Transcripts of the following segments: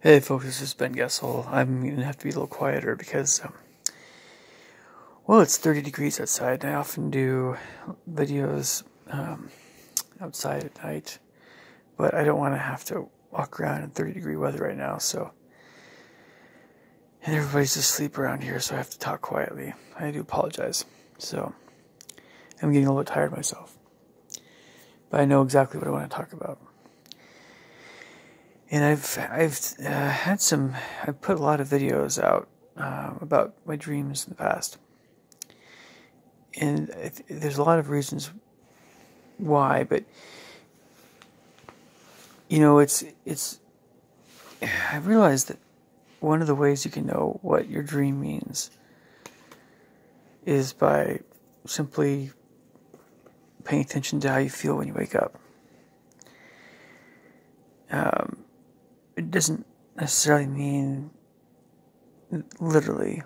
Hey folks, this is Ben Gessel. I'm going to have to be a little quieter because, well, it's 30 degrees outside, and I often do videos outside at night, but I don't want to have to walk around in 30-degree weather right now, and everybody's asleep around here, so I have to talk quietly. I do apologize. So, I'm getting a little bit tired myself, but I know exactly what I want to talk about. And I've put a lot of videos out about my dreams in the past, and there's a lot of reasons why. But I realized that one of the ways you can know what your dream means is by simply paying attention to how you feel when you wake up. It doesn't necessarily mean literally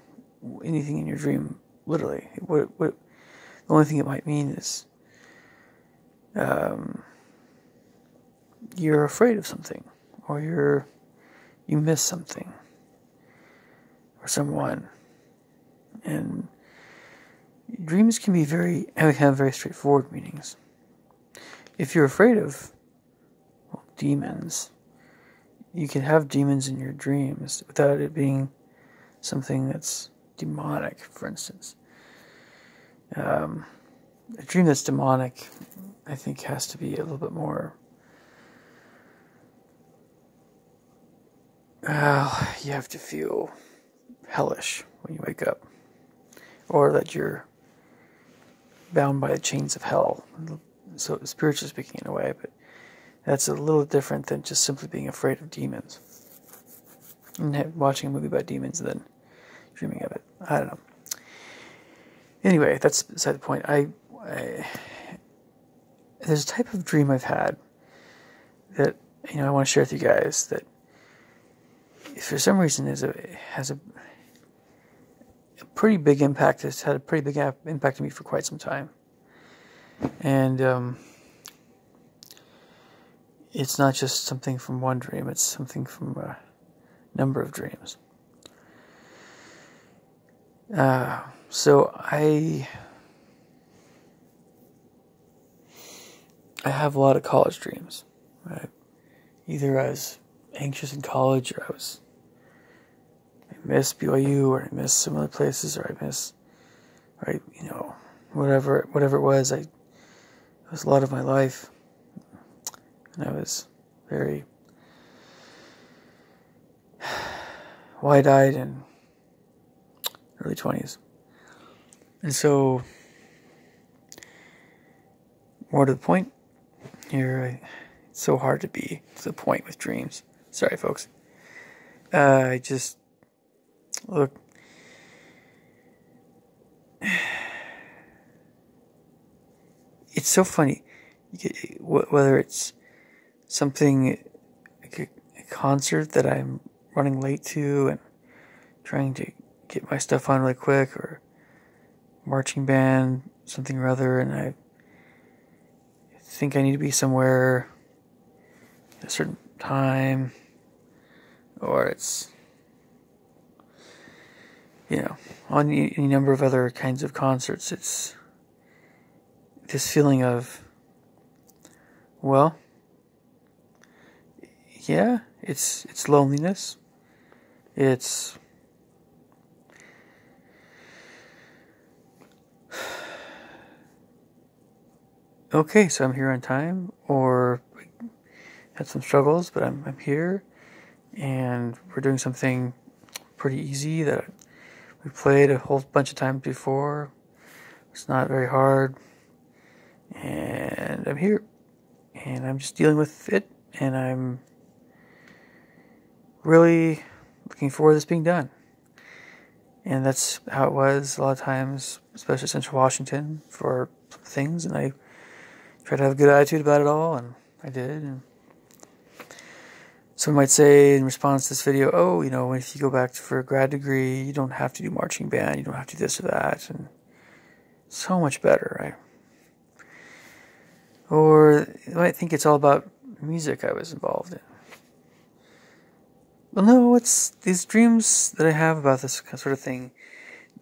anything in your dream. Literally, the only thing it might mean is you're afraid of something, or you miss something, or someone, and dreams can be have very straightforward meanings. If you're afraid of demons, you can have demons in your dreams without it being something that's demonic, for instance. A dream that's demonic, I think, has to be a little bit more... you have to feel hellish when you wake up. Or that you're bound by the chains of hell. So spiritually speaking, in a way, but that's a little different than just simply being afraid of demons. And watching a movie about demons and then dreaming of it. I don't know. Anyway, that's beside the point. There's a type of dream I've had that, I want to share with you guys, that if for some reason has a pretty big impact. It's had a pretty big impact on me for quite some time. And it's not just something from one dream, it's something from a number of dreams. So I have a lot of college dreams. Right? Either I was anxious in college, or I miss BYU, or I miss some other places, or whatever it was. It was a lot of my life, and I was very wide-eyed in early 20s. And so, more to the point here, it's so hard to be to the point with dreams. Sorry, folks. Look, it's so funny, whether it's something like a concert that I'm running late to and trying to get my stuff on really quick, or marching band, something or other, and I think I need to be somewhere at a certain time, or it's, on any number of other kinds of concerts, it's this feeling of, well, yeah, it's loneliness. It's okay, so I'm here on time, or had some struggles, but I'm here, and we're doing something pretty easy that we played a whole bunch of times before. It's not very hard, and I'm here, and I'm just dealing with it, and I'm really looking forward to this being done. And that's how it was a lot of times, especially Central Washington, for things, and I tried to have a good attitude about it all, and I did. And someone might say in response to this video, if you go back for a grad degree, you don't have to do marching band, you don't have to do this or that, and so much better, right? Or you might think it's all about music I was involved in. Well, no, it's these dreams that I have about this sort of thing.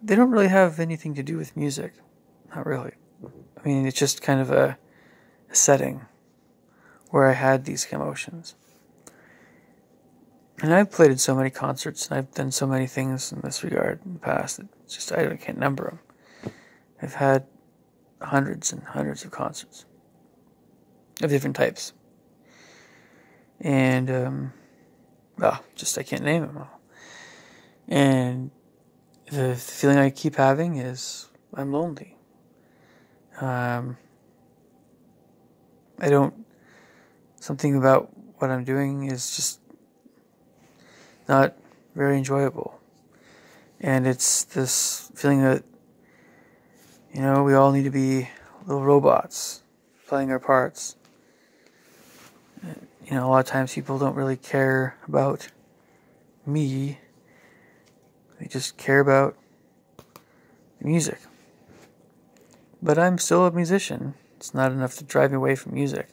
They don't really have anything to do with music. Not really. I mean, it's just kind of a setting where I had these emotions. And I've played at so many concerts, and I've done so many things in this regard in the past that it's just I can't number them. I've had hundreds and hundreds of concerts of different types. And, just I can't name them all. And the feeling I keep having is I'm lonely. Something about what I'm doing is just not very enjoyable. And it's this feeling that, we all need to be little robots playing our parts. A lot of times people don't really care about me. They just care about the music. But I'm still a musician. It's not enough to drive me away from music.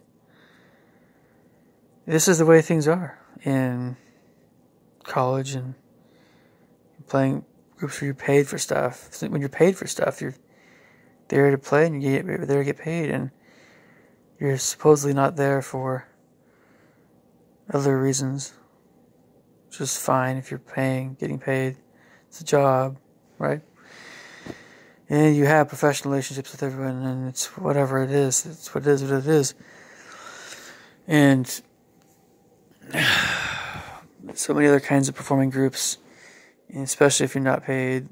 This is the way things are in college and playing groups where you're paid for stuff. When you're paid for stuff, you're there to play and you're there to get paid, and you're supposedly not there for other reasons. Which is fine if you're getting paid. It's a job, right? And you have professional relationships with everyone, and it's whatever it is. It's what it is. And so many other kinds of performing groups, and especially if you're not paid,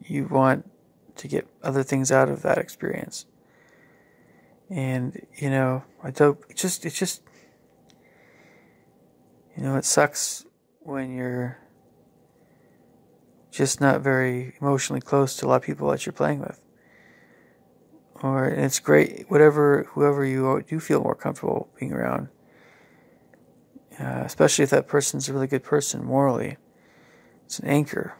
you want to get other things out of that experience. And, it sucks when you're just not very emotionally close to a lot of people that you're playing with. And it's great, whoever you do feel more comfortable being around. Especially if that person's a really good person morally. It's an anchor,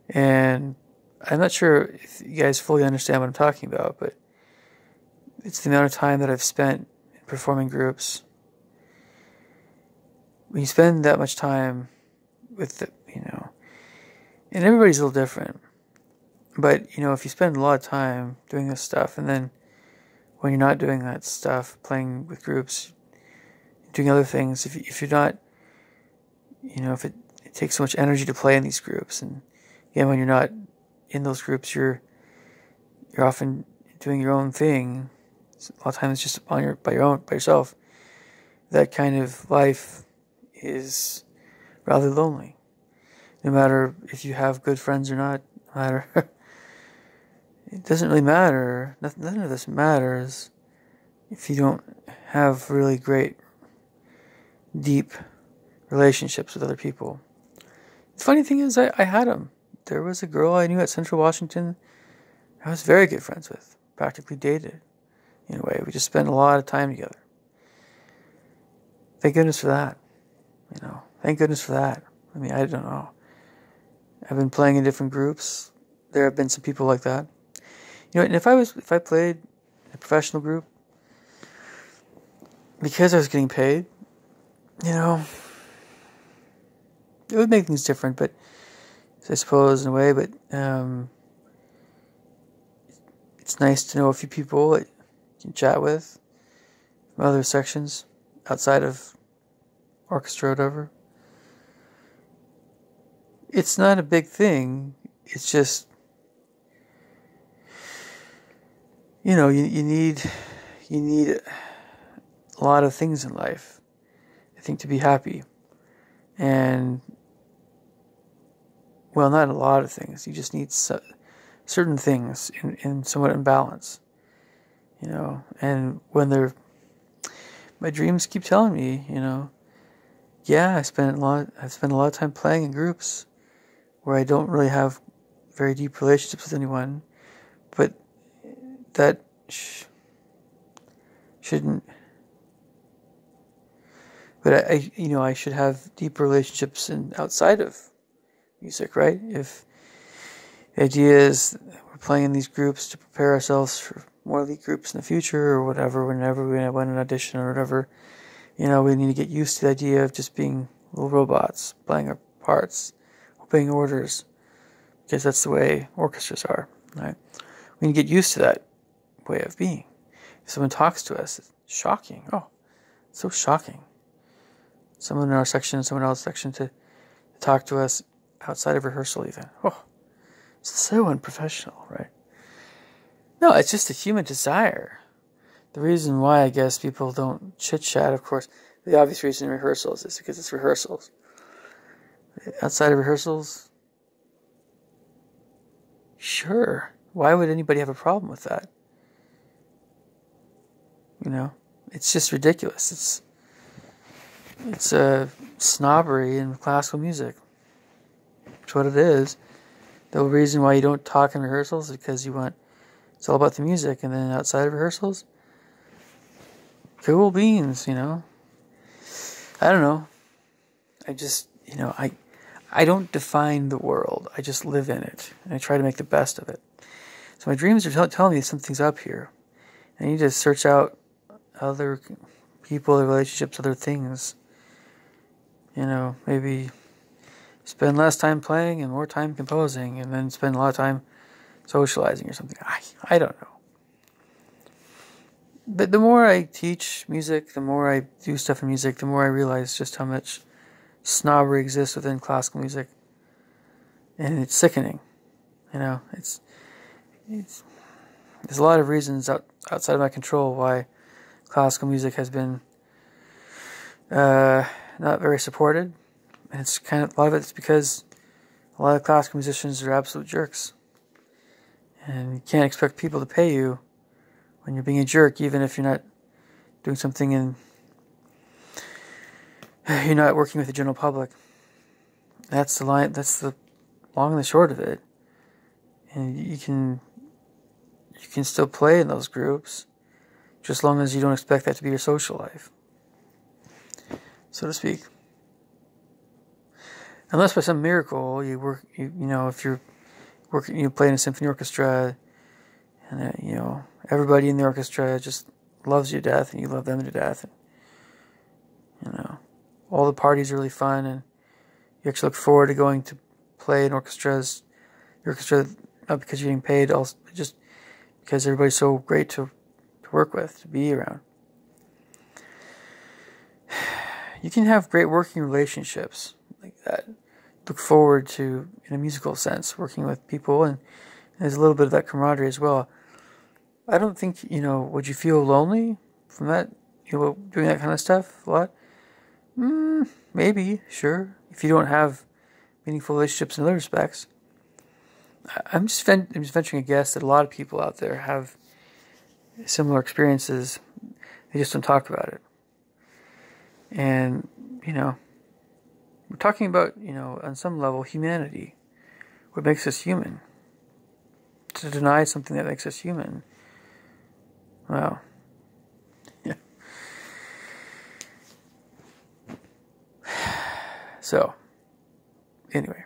And I'm not sure if you guys fully understand what I'm talking about, but it's the amount of time that I've spent in performing groups. When you spend that much time with and everybody's a little different. But, if you spend a lot of time doing this stuff, and then when you're not doing that stuff, playing with groups, doing other things, if you're not, if it takes so much energy to play in these groups, and again, when you're not in those groups, you're often doing your own thing. A lot of times, it's just by yourself. That kind of life is rather lonely. No matter if you have good friends or not, it doesn't really matter. None of this matters if you don't have really great, deep relationships with other people. The funny thing is, I had them. There was a girl I knew at Central Washington I was very good friends with, practically dated in a way. We just spent a lot of time together. Thank goodness for that. Thank goodness for that. I mean, I don't know. I've been playing in different groups. There have been some people like that. And if I played in a professional group, because I was getting paid, it would make things different, but I suppose in a way, but it's nice to know a few people that you can chat with from other sections outside of orchestra or whatever. It's not a big thing. It's just, you need a lot of things in life, I think, to be happy. And, well, not a lot of things. You just need certain things in somewhat in balance, And when my dreams keep telling me, yeah, I've spent a lot of time playing in groups where I don't really have very deep relationships with anyone, but that shouldn't. But I should have deep relationships outside of music, right? If the idea is we're playing in these groups to prepare ourselves for more elite groups in the future or whatever, whenever we win an audition or whatever, We need to get used to the idea of just being little robots, playing our parts, obeying orders, because that's the way orchestras are, right? We need to get used to that way of being. If someone talks to us, it's shocking. Oh, it's so shocking. Someone in our section, someone else's section to talk to us outside of rehearsal even. Oh, it's so unprofessional, right? No, it's just a human desire. The reason why I guess people don't chit-chat, of course, the obvious reason in rehearsals is because it's rehearsals. Outside of rehearsals, sure. Why would anybody have a problem with that? It's just ridiculous. It's a snobbery in classical music. That's what it is. The reason why you don't talk in rehearsals is because it's all about the music, and then outside of rehearsals, cool beans, I don't know. I just, I don't define the world. I just live in it, and I try to make the best of it. So my dreams are telling me something's up here. I need to search out other people, other relationships, other things. Maybe spend less time playing and more time composing, and then spend a lot of time socializing or something. I don't know. But the more I teach music, the more I do stuff in music, the more I realize just how much snobbery exists within classical music. And it's sickening. It's there's a lot of reasons outside of my control why classical music has been not very supported. And it's a lot of it's because a lot of classical musicians are absolute jerks. And you can't expect people to pay you when you're being a jerk, even if you're not doing something and you're not working with the general public. That's the line. That's the long and the short of it. And you can still play in those groups, just as long as you don't expect that to be your social life, so to speak. Unless by some miracle you work, if you're working, you play in a symphony orchestra, and everybody in the orchestra just loves you to death, and you love them to death, and all the parties are really fun, and you actually look forward to going to play in the orchestra, not because you're getting paid, also just because everybody's so great to work with, to be around. You can have great working relationships like that. Look forward to, in a musical sense, working with people, and there's a little bit of that camaraderie as well. I don't think, would you feel lonely from that, doing that kind of stuff a lot? Maybe, sure, if you don't have meaningful relationships in other respects. I'm just venturing a guess that a lot of people out there have similar experiences. They just don't talk about it. And, we're talking about, on some level, humanity. What makes us human. To deny something that makes us human. Wow. Yeah. So, anyway.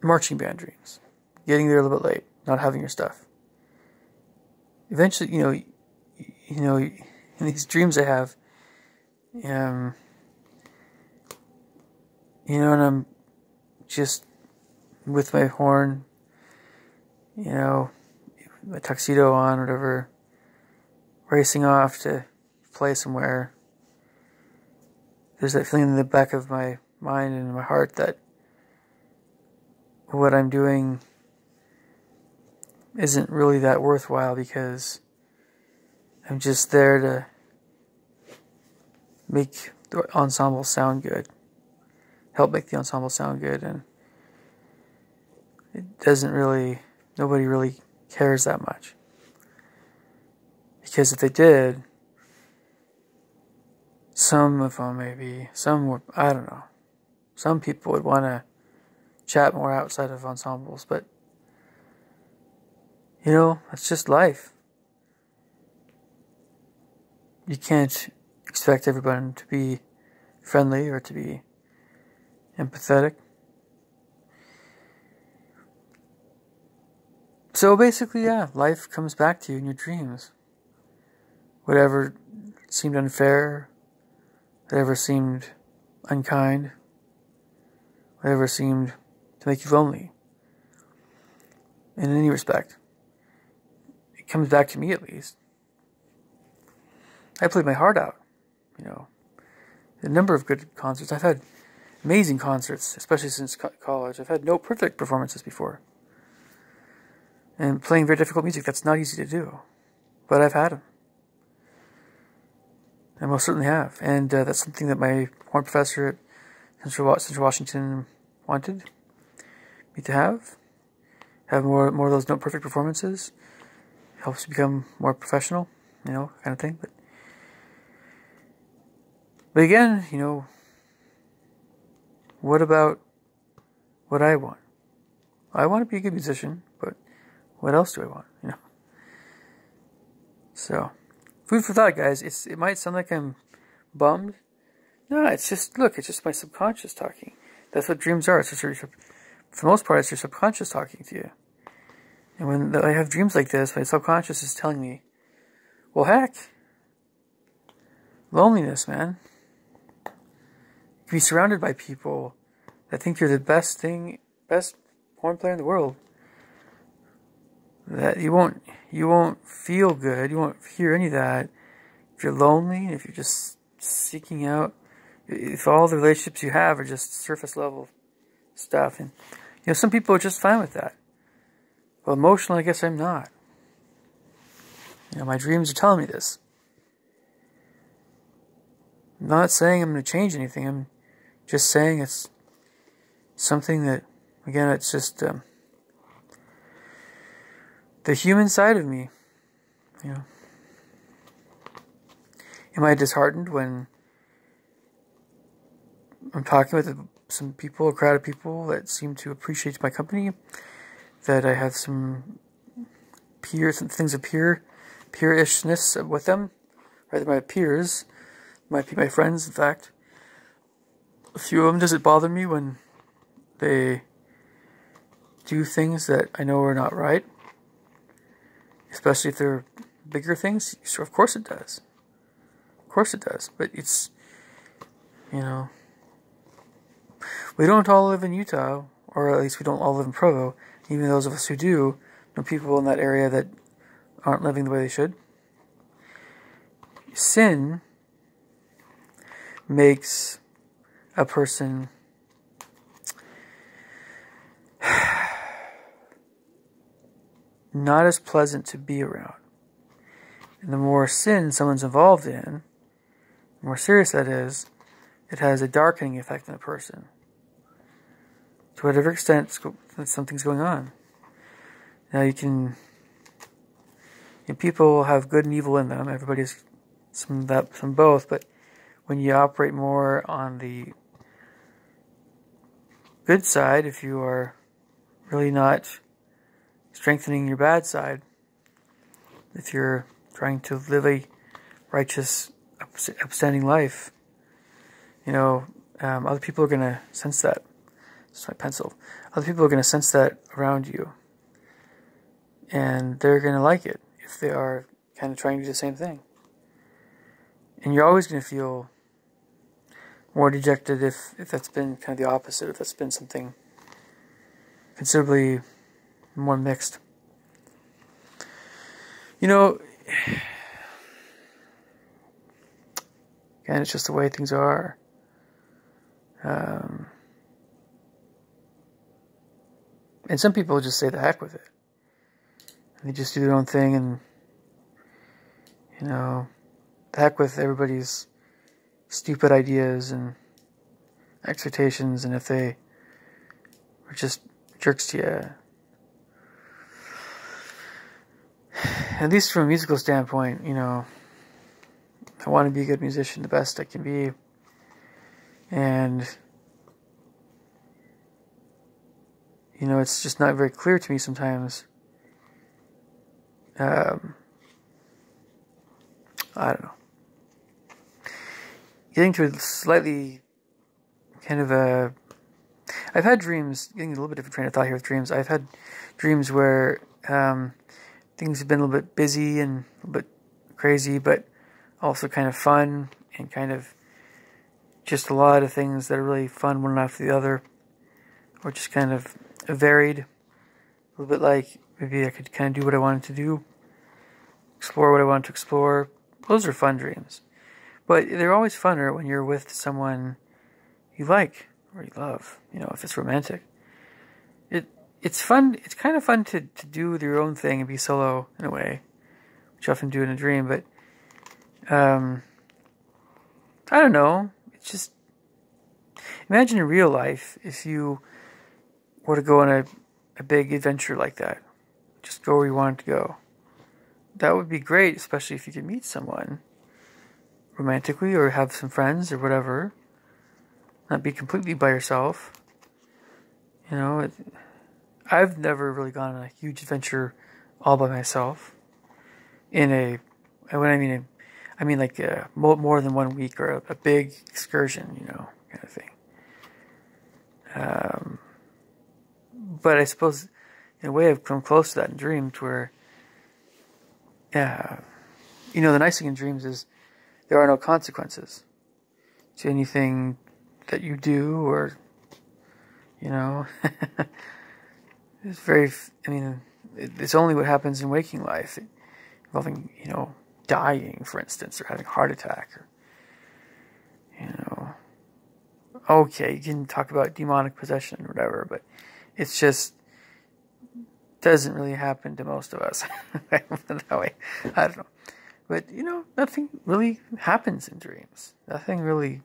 Marching band dreams. Getting there a little bit late. Not having your stuff. Eventually, in these dreams I have, and I'm just with my horn, my tuxedo on, whatever, racing off to play somewhere. There's that feeling in the back of my mind and my heart that what I'm doing isn't really that worthwhile, because I'm just there to make the ensemble sound good, help make the ensemble sound good, and nobody really cares that much. Because if they did, some of them maybe, I don't know, some people would want to chat more outside of ensembles, but it's just life. You can't expect everyone to be friendly or to be empathetic. So basically, yeah, life comes back to you in your dreams. Whatever seemed unfair, whatever seemed unkind, whatever seemed to make you lonely. In any respect. It comes back to me, at least. I played my heart out, A number of good concerts. I've had amazing concerts, especially since college. I've had no perfect performances before. And playing very difficult music, that's not easy to do. But I've had them. I most certainly have. And that's something that my horn professor at Central Washington wanted me to have. Have more of those not perfect performances. Helps you become more professional, kind of thing. But again, what about what I want? I want to be a good musician, but what else do I want, So, food for thought, guys. It might sound like I'm bummed. No, it's just my subconscious talking. That's what dreams are. It's just for the most part, it's your subconscious talking to you. And when I have dreams like this, my subconscious is telling me, well, heck, loneliness, man. You can be surrounded by people that think you're the best horn player in the world. That you won't feel good. You won't hear any of that. If you're lonely, if you're just seeking out, if all the relationships you have are just surface level stuff, and some people are just fine with that. Well, emotionally, I guess I'm not. My dreams are telling me this. I'm not saying I'm going to change anything. I'm just saying it's something that, again, it's just the human side of me. Am I disheartened when I'm talking with some people, a crowd of people that seem to appreciate my company? That I have some things of peerishness with them, rather my peers, my friends. In fact, a few of them. Does it bother me when they do things that I know are not right, especially if they're bigger things? Sure, of course it does. Of course it does. But it's, we don't all live in Utah, or at least we don't all live in Provo. Even those of us who do, know people in that area that aren't living the way they should. Sin makes a person not as pleasant to be around. And the more sin someone's involved in, the more serious that is, it has a darkening effect on a person. To whatever extent something's going on. Now people have good and evil in them. Everybody's some both, but when you operate more on the good side, if you are really not strengthening your bad side, if you're trying to live a righteous, upstanding life, other people are going to sense that. It's my pencil. Other people are going to sense that around you. And they're going to like it if they are kind of trying to do the same thing. And you're always going to feel more dejected if that's been kind of the opposite, if that's been something considerably more mixed. Again, it's just the way things are. And some people just say the heck with it. And they just do their own thing and, the heck with everybody's stupid ideas and expectations, and if they are just jerks to you. At least from a musical standpoint, I want to be a good musician, the best I can be. And it's just not very clear to me sometimes. I don't know. Getting to a slightly kind of I've had dreams, getting a little bit different train of thought here with dreams. I've had dreams where things have been a little bit busy and a little bit crazy, but also kind of fun, and kind of just a lot of things that are really fun one after the other, or just kind of varied. A little bit like maybe I could kind of do what I wanted to do, explore what I wanted to explore. Those are fun dreams. But they're always funner when you're with someone you like or you love, if it's romantic. It's fun. It's kind of fun to do your own thing and be solo in a way, which you often do in a dream. But I don't know. It's just, imagine in real life if you were to go on a big adventure like that. Just go where you wanted to go. That would be great, especially if you could meet someone romantically or have some friends or whatever. Not be completely by yourself. I've never really gone on a huge adventure all by myself. I mean like more than 1 week, or a big excursion, kind of thing. But I suppose, in a way, I've come close to that in dreams where, the nice thing in dreams is there are no consequences to anything that you do, or, it's it's only what happens in waking life, involving, dying, for instance, or having a heart attack, or, okay, you can talk about demonic possession or whatever, but it's just doesn't really happen to most of us that way. I don't know. But, nothing really happens in dreams. Nothing really.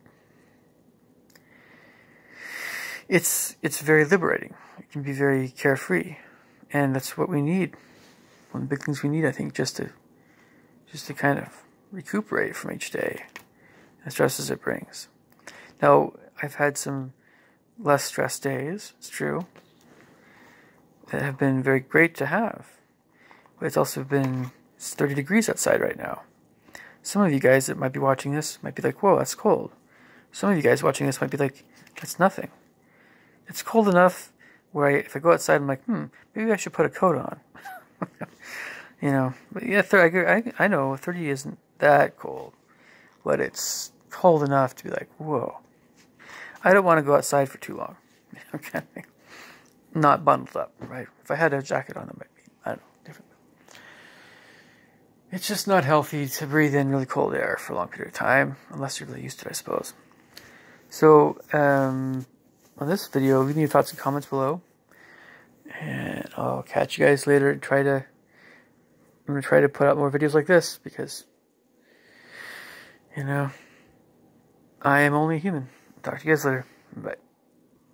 It's very liberating. It can be very carefree. And that's what we need. One of the big things we need, I think, just to kind of recuperate from each day, the stresses it brings. Now, I've had some less stressed days, it's true, that have been very great to have. But it's also been 30 degrees outside right now. Some of you guys that might be watching this might be like, whoa, that's cold. Some of you guys watching this might be like, that's nothing. It's cold enough where if I go outside, I'm like, maybe I should put a coat on. But yeah, I know 30 isn't that cold, but it's cold enough to be like, whoa. I don't want to go outside for too long. Okay. Not bundled up, right? If I had a jacket on, it might be, I don't know, different. It's just not healthy to breathe in really cold air for a long period of time, unless you're really used to it, I suppose. So, on this video, leave me your thoughts and comments below. And I'll catch you guys later and I'm going to try to put out more videos like this because, I am only human. Talk to you guys later. Bye.